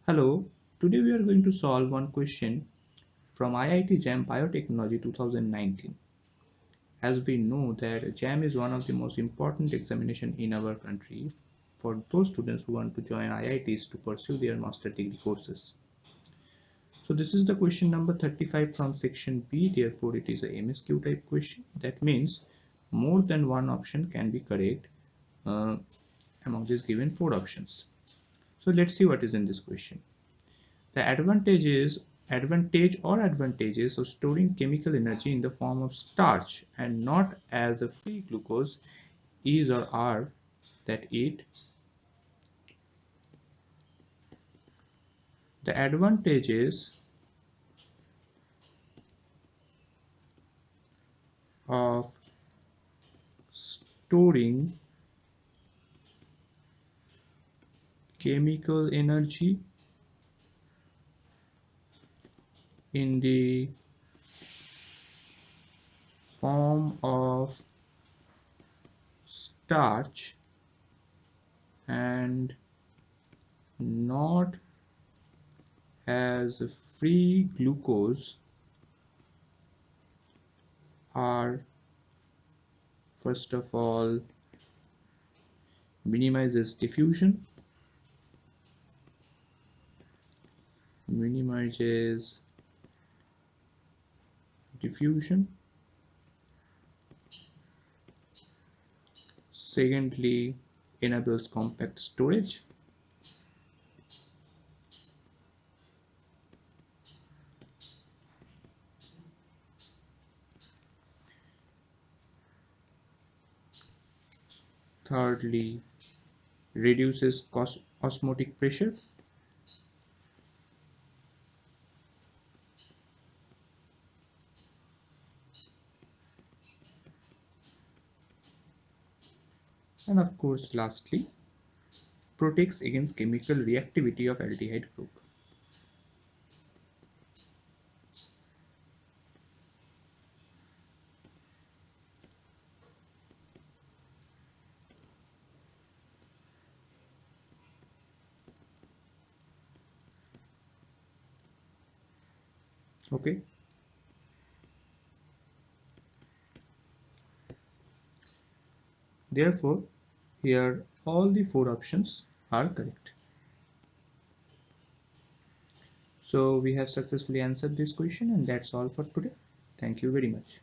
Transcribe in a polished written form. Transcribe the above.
Hello, today we are going to solve one question from IIT JAM Biotechnology 2019. As we know that JAM is one of the most important examination in our country for those students who want to join IITs to pursue their master degree courses. So this is the question number 35 from section B, therefore it is a MSQ type question. That means more than one option can be correct among these given four options. So let's see what is in this question. The advantages of storing chemical energy in the form of starch and not as a free glucose is or are that the advantages of storing chemical energy in the form of starch and not as free glucose are, first of all, minimizes diffusion, secondly enables compact storage, thirdly reduces osmotic pressure, and of course lastly protects against chemical reactivity of aldehyde group. Okay, therefore here all the four options are correct. So we have successfully answered this question, and that's all for today. Thank you very much.